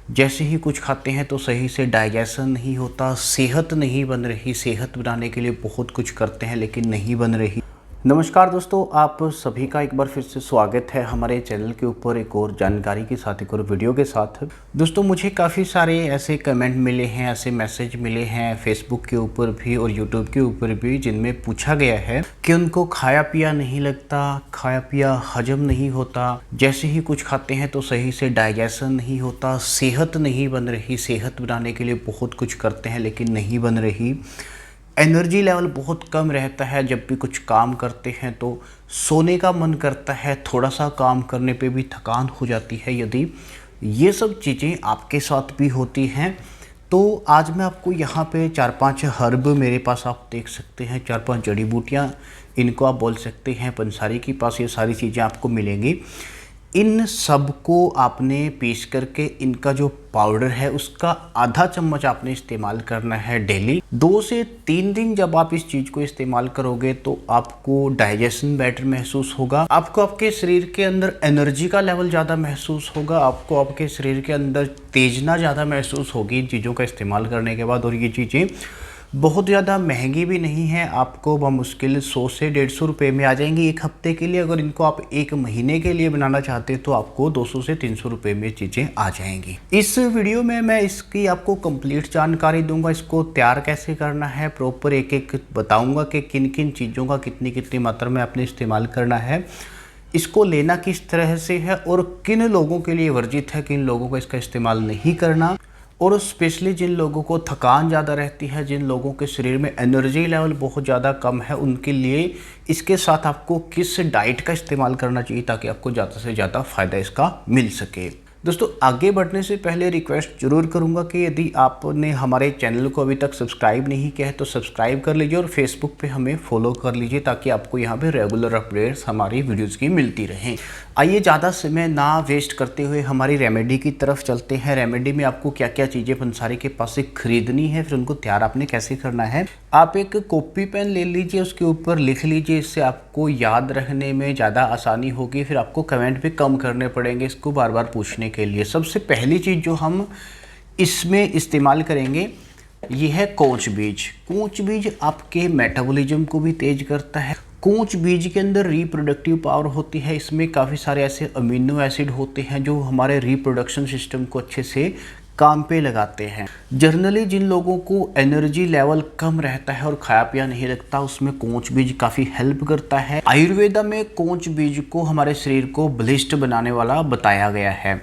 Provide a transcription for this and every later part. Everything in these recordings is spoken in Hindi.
जैसे ही कुछ खाते हैं तो सही से डाइजेशन नहीं होता, सेहत नहीं बन रही। सेहत बनाने के लिए बहुत कुछ करते हैं लेकिन नहीं बन रही। नमस्कार दोस्तों, आप सभी का एक बार फिर से स्वागत है हमारे चैनल के ऊपर एक और जानकारी के साथ, एक और वीडियो के साथ। दोस्तों, मुझे काफ़ी सारे ऐसे कमेंट मिले हैं, ऐसे मैसेज मिले हैं फेसबुक के ऊपर भी और यूट्यूब के ऊपर भी, जिनमें पूछा गया है कि उनको खाया पिया नहीं लगता, खाया पिया हजम नहीं होता, जैसे ही कुछ खाते हैं तो सही से डाइजेशन नहीं होता, सेहत नहीं बन रही। सेहत बनाने के लिए बहुत कुछ करते हैं लेकिन नहीं बन रही। एनर्जी लेवल बहुत कम रहता है, जब भी कुछ काम करते हैं तो सोने का मन करता है, थोड़ा सा काम करने पे भी थकान हो जाती है। यदि ये सब चीज़ें आपके साथ भी होती हैं तो आज मैं आपको यहाँ पे 4-5 हर्ब मेरे पास आप देख सकते हैं, 4-5 जड़ी बूटियाँ इनको आप बोल सकते हैं। पंसारी के पास ये सारी चीज़ें आपको मिलेंगी। इन सब को आपने पीस करके इनका जो पाउडर है उसका आधा चम्मच आपने इस्तेमाल करना है डेली। 2 से 3 दिन जब आप इस चीज़ को इस्तेमाल करोगे तो आपको डाइजेशन बेटर महसूस होगा, आपको आपके शरीर के अंदर एनर्जी का लेवल ज़्यादा महसूस होगा, आपको आपके शरीर के अंदर तेजना ज़्यादा महसूस होगी इन चीज़ों का इस्तेमाल करने के बाद। और ये चीज़ें बहुत ज़्यादा महंगी भी नहीं है, आपको बमुश्किल 100 से 150 रुपये में आ जाएंगी एक हफ्ते के लिए। अगर इनको आप एक महीने के लिए बनाना चाहते हैं तो आपको 200 से 300 रुपये में चीज़ें आ जाएंगी। इस वीडियो में मैं इसकी आपको कंप्लीट जानकारी दूंगा, इसको तैयार कैसे करना है, प्रॉपर एक एक बताऊंगा कि किन किन चीज़ों का कितनी कितनी मात्रा में आपने इस्तेमाल करना है, इसको लेना किस तरह से है और किन लोगों के लिए वर्जित है, किन लोगों को इसका इस्तेमाल नहीं करना। और स्पेशली जिन लोगों को थकान ज़्यादा रहती है, जिन लोगों के शरीर में एनर्जी लेवल बहुत ज़्यादा कम है, उनके लिए इसके साथ आपको किस डाइट का इस्तेमाल करना चाहिए ताकि आपको ज़्यादा से ज़्यादा फ़ायदा इसका मिल सके। दोस्तों, आगे बढ़ने से पहले रिक्वेस्ट जरूर करूंगा कि यदि आपने हमारे चैनल को अभी तक सब्सक्राइब नहीं किया है तो सब्सक्राइब कर लीजिए और फेसबुक पे हमें फॉलो कर लीजिए ताकि आपको यहाँ पे रेगुलर अपडेट्स हमारी वीडियोस की मिलती रहें। आइए ज़्यादा समय ना वेस्ट करते हुए हमारी रेमेडी की तरफ चलते हैं। रेमेडी में आपको क्या क्या चीज़ें पंसारी के पास से खरीदनी है, फिर उनको तैयार आपने कैसे करना है। आप एक कॉपी पेन ले लीजिए, उसके ऊपर लिख लीजिए, इससे आपको याद रखने में ज़्यादा आसानी होगी। फिर आपको कमेंट भी कम करने पड़ेंगे इसको बार बार पूछने के लिए। सबसे पहली चीज़ जो हम इसमें इस्तेमाल करेंगे ये है कोंच बीज। कोंच बीज आपके मेटाबॉलिज्म को भी तेज करता है। कोंच बीज के अंदर रिप्रोडक्टिव पावर होती है, इसमें काफ़ी सारे ऐसे अमीनो एसिड होते हैं जो हमारे रिप्रोडक्शन सिस्टम को अच्छे से काम पे लगाते हैं। जनरली जिन लोगों को एनर्जी लेवल कम रहता है और खाया पिया नहीं लगता, उसमें कोंच बीज काफ़ी हेल्प करता है। आयुर्वेदा में कोंच बीज को हमारे शरीर को बलिष्ठ बनाने वाला बताया गया है।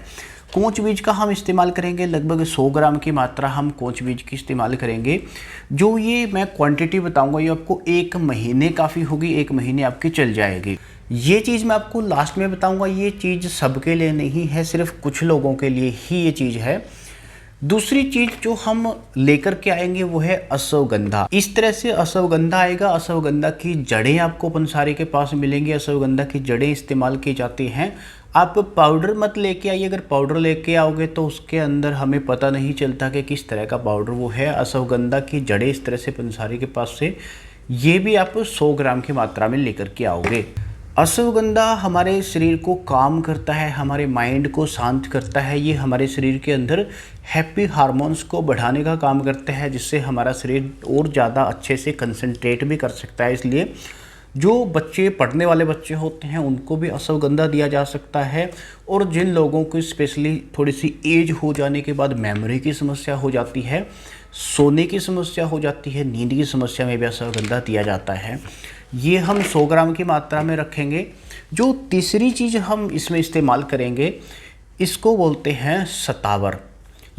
कोंच बीज का हम इस्तेमाल करेंगे लगभग 100 ग्राम की मात्रा हम कोंच बीज की इस्तेमाल करेंगे। जो ये मैं क्वांटिटी बताऊंगा ये आपको 1 महीने काफ़ी होगी, 1 महीने आपकी चल जाएगी। ये चीज़ मैं आपको लास्ट में बताऊंगा, ये चीज़ सबके लिए नहीं है, सिर्फ कुछ लोगों के लिए ही ये चीज़ है। दूसरी चीज़ जो हम लेकर के आएंगे वो है अश्वगंधा। इस तरह से अश्वगंधा आएगा। अश्वगंधा की जड़ें आपको पंसारी के पास मिलेंगी। अश्वगंधा की जड़ें इस्तेमाल की जाती हैं। आप पाउडर मत लेके आइए, अगर पाउडर लेके आओगे तो उसके अंदर हमें पता नहीं चलता कि किस तरह का पाउडर वो है। अश्वगंधा की जड़ें इस तरह से पंसारी के पास से ये भी आप 100 ग्राम की मात्रा में लेकर के आओगे। अश्वगंधा हमारे शरीर को काम करता है, हमारे माइंड को शांत करता है। ये हमारे शरीर के अंदर हैप्पी हार्मोन्स को बढ़ाने का काम करता है, जिससे हमारा शरीर और ज़्यादा अच्छे से कंसंट्रेट भी कर सकता है। इसलिए जो बच्चे पढ़ने वाले बच्चे होते हैं उनको भी अश्वगंधा दिया जा सकता है। और जिन लोगों को स्पेशली थोड़ी सी एज हो जाने के बाद मेमोरी की समस्या हो जाती है, सोने की समस्या हो जाती है, नींद की समस्या में भी अश्वगंधा दिया जाता है। ये हम 100 ग्राम की मात्रा में रखेंगे। जो तीसरी चीज़ हम इसमें इस्तेमाल करेंगे इसको बोलते हैं सतावर।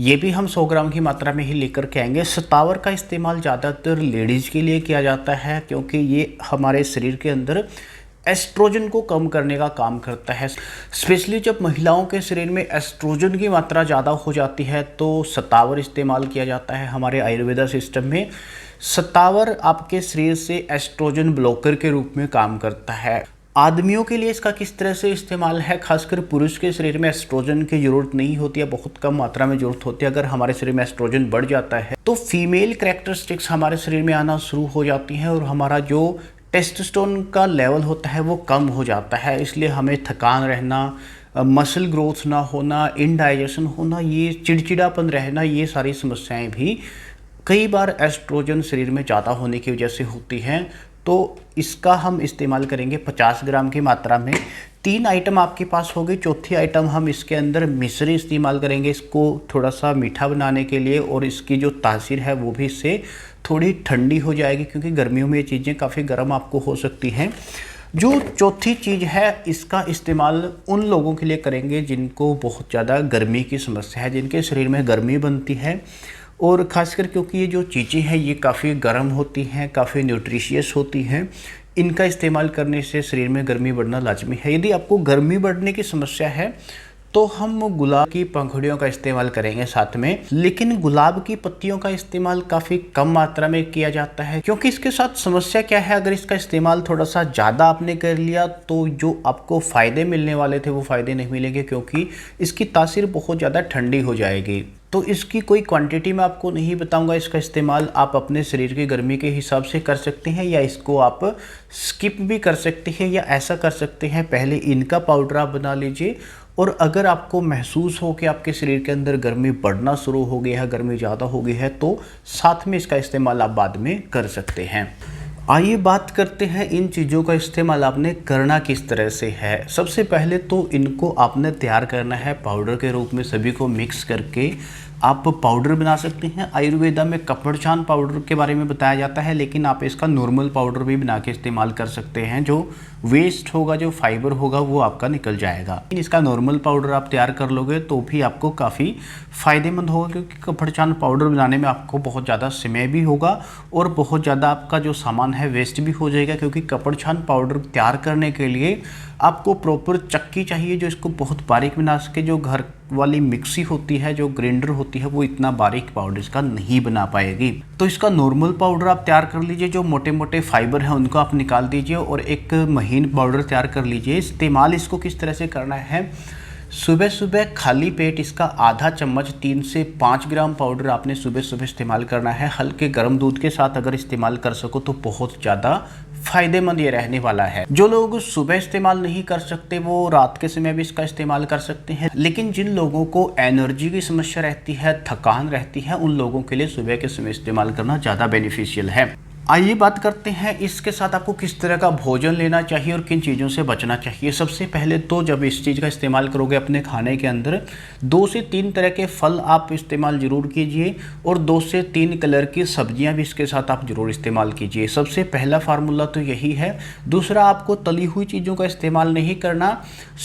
ये भी हम 100 ग्राम की मात्रा में ही लेकर के आएंगे। सतावर का इस्तेमाल ज़्यादातर लेडीज़ के लिए किया जाता है क्योंकि ये हमारे शरीर के अंदर एस्ट्रोजन को कम करने का काम करता है। स्पेशली जब महिलाओं के शरीर में एस्ट्रोजन की मात्रा ज़्यादा हो जाती है तो सतावर इस्तेमाल किया जाता है हमारे आयुर्वेदा सिस्टम में। सतावर आपके शरीर से एस्ट्रोजन ब्लॉकर के रूप में काम करता है। आदमियों के लिए इसका किस तरह से इस्तेमाल है, खासकर पुरुष के शरीर में एस्ट्रोजन की ज़रूरत नहीं होती है, बहुत कम मात्रा में ज़रूरत होती है। अगर हमारे शरीर में एस्ट्रोजन बढ़ जाता है तो फीमेल कैरेक्टरिस्टिक्स हमारे शरीर में आना शुरू हो जाती हैं और हमारा जो टेस्टोस्टेरोन का लेवल होता है वो कम हो जाता है। इसलिए हमें थकान रहना, मसल ग्रोथ ना होना, इनडाइजेशन होना, ये चिड़चिड़ापन रहना, ये सारी समस्याएं भी कई बार एस्ट्रोजन शरीर में ज़्यादा होने की वजह से होती हैं। तो इसका हम इस्तेमाल करेंगे 50 ग्राम की मात्रा में। 3 आइटम आपके पास होगी, चौथी आइटम हम इसके अंदर मिश्री इस्तेमाल करेंगे इसको थोड़ा सा मीठा बनाने के लिए, और इसकी जो तासीर है वो भी इससे थोड़ी ठंडी हो जाएगी, क्योंकि गर्मियों में ये चीज़ें काफ़ी गर्म आपको हो सकती हैं। जो चौथी चीज़ है, इसका इस्तेमाल उन लोगों के लिए करेंगे जिनको बहुत ज़्यादा गर्मी की समस्या है, जिनके शरीर में गर्मी बनती है, और ख़ासकर क्योंकि ये जो चीज़ें हैं ये काफ़ी गर्म होती हैं, काफ़ी न्यूट्रिशियस होती हैं। इनका इस्तेमाल करने से शरीर में गर्मी बढ़ना लाजमी है। यदि आपको गर्मी बढ़ने की समस्या है तो हम गुलाब की पंखुड़ियों का इस्तेमाल करेंगे साथ में, लेकिन गुलाब की पत्तियों का इस्तेमाल काफ़ी कम मात्रा में किया जाता है, क्योंकि इसके साथ समस्या क्या है, अगर इसका इस्तेमाल थोड़ा सा ज़्यादा आपने कर लिया तो जो आपको फ़ायदे मिलने वाले थे वो फ़ायदे नहीं मिलेंगे, क्योंकि इसकी तासीर बहुत ज़्यादा ठंडी हो जाएगी। तो इसकी कोई क्वांटिटी मैं आपको नहीं बताऊंगा। इसका इस्तेमाल आप अपने शरीर की गर्मी के हिसाब से कर सकते हैं, या इसको आप स्किप भी कर सकते हैं, या ऐसा कर सकते हैं पहले इनका पाउडर आप बना लीजिए, और अगर आपको महसूस हो कि आपके शरीर के अंदर गर्मी बढ़ना शुरू हो गई है, गर्मी ज़्यादा हो गई है, तो साथ में इसका इस्तेमाल आप बाद में कर सकते हैं। आइए बात करते हैं इन चीज़ों का इस्तेमाल आपने करना किस तरह से है। सबसे पहले तो इनको आपने तैयार करना है पाउडर के रूप में, सभी को मिक्स करके आप पाउडर बना सकते हैं। आयुर्वेदा में कपड़चान पाउडर के बारे में बताया जाता है, लेकिन आप इसका नॉर्मल पाउडर भी बना के इस्तेमाल कर सकते हैं। जो वेस्ट होगा, जो फाइबर होगा, वो आपका निकल जाएगा। इसका नॉर्मल पाउडर आप तैयार कर लोगे तो भी आपको काफ़ी फ़ायदेमंद होगा, क्योंकि कपड़चान पाउडर बनाने में आपको बहुत ज़्यादा समय भी होगा और बहुत ज़्यादा आपका जो सामान है वेस्ट भी हो जाएगा, क्योंकि कपड़चान पाउडर तैयार करने के लिए आपको प्रॉपर चक्की चाहिए जो इसको बहुत बारीक बना सके। जो घर वाली मिक्सी होती है, जो ग्राइंडर होती है, वो इतना बारीक पाउडर इसका नहीं बना पाएगी। तो इसका नॉर्मल पाउडर आप तैयार कर लीजिए, जो मोटे मोटे फाइबर हैं उनको आप निकाल दीजिए, और एक महीन पाउडर तैयार कर लीजिए। इस्तेमाल इसको किस तरह से करना है, सुबह सुबह खाली पेट इसका आधा चम्मच 3 से 5 ग्राम पाउडर आपने सुबह सुबह इस्तेमाल करना है। हल्के गर्म दूध के साथ अगर इस्तेमाल कर सको तो बहुत ज़्यादा फ़ायदेमंद ये रहने वाला है। जो लोग सुबह इस्तेमाल नहीं कर सकते वो रात के समय भी इसका इस्तेमाल कर सकते हैं, लेकिन जिन लोगों को एनर्जी की समस्या रहती है, थकान रहती है, उन लोगों के लिए सुबह के समय इस्तेमाल करना ज़्यादा बेनिफिशियल है। आइए बात करते हैं इसके साथ आपको किस तरह का भोजन लेना चाहिए और किन चीज़ों से बचना चाहिए। सबसे पहले तो जब इस चीज़ का इस्तेमाल करोगे अपने खाने के अंदर, 2 से 3 तरह के फल आप इस्तेमाल ज़रूर कीजिए, और 2 से 3 कलर की सब्जियां भी इसके साथ आप ज़रूर इस्तेमाल कीजिए। सबसे पहला फार्मूला तो यही है। दूसरा, आपको तली हुई चीज़ों का इस्तेमाल नहीं करना।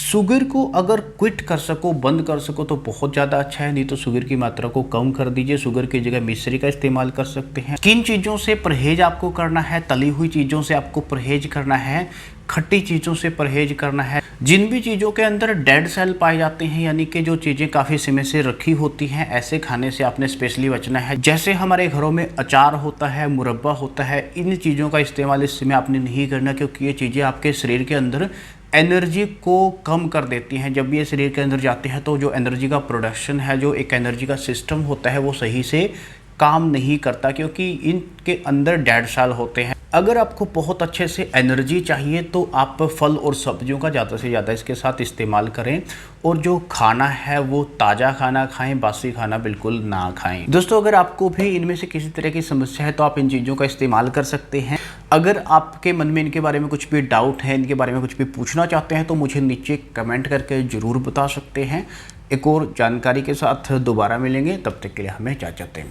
शुगर को अगर क्विट कर सको, बंद कर सको तो बहुत ज़्यादा अच्छा है, नहीं तो शुगर की मात्रा को कम कर दीजिए। शुगर की जगह मिश्री का इस्तेमाल कर सकते हैं। किन चीज़ों से परहेज आपको करना है, तली हुई चीज़ों से आपको परहेज करना है, खट्टी चीज़ों से परहेज करना है। जिन भी चीज़ों के अंदर डेड सेल पाए जाते हैं, यानी कि जो चीज़ें काफ़ी समय से रखी होती हैं, ऐसे खाने से आपने स्पेशली बचना है। जैसे हमारे घरों में अचार होता है, मुरब्बा होता है, इन चीज़ों का इस्तेमाल इस समय आपने नहीं करना, क्योंकि ये चीज़ें आपके शरीर के अंदर एनर्जी को कम कर देती हैं। जब ये शरीर के अंदर जाते हैं तो जो एनर्जी का प्रोडक्शन है, जो एक एनर्जी का सिस्टम होता है, वो सही से काम नहीं करता, क्योंकि इनके अंदर डेड सेल होते हैं। अगर आपको बहुत अच्छे से एनर्जी चाहिए तो आप फल और सब्जियों का ज़्यादा से ज़्यादा इसके साथ इस्तेमाल करें, और जो खाना है वो ताज़ा खाना खाएं, बासी खाना बिल्कुल ना खाएं। दोस्तों, अगर आपको भी इनमें से किसी तरह की समस्या है तो आप इन चीज़ों का इस्तेमाल कर सकते हैं। अगर आपके मन में इनके बारे में कुछ भी डाउट है, इनके बारे में कुछ भी पूछना चाहते हैं, तो मुझे नीचे कमेंट करके ज़रूर बता सकते हैं। एक और जानकारी के साथ दोबारा मिलेंगे, तब तक के लिए हमें इजाज़त दें।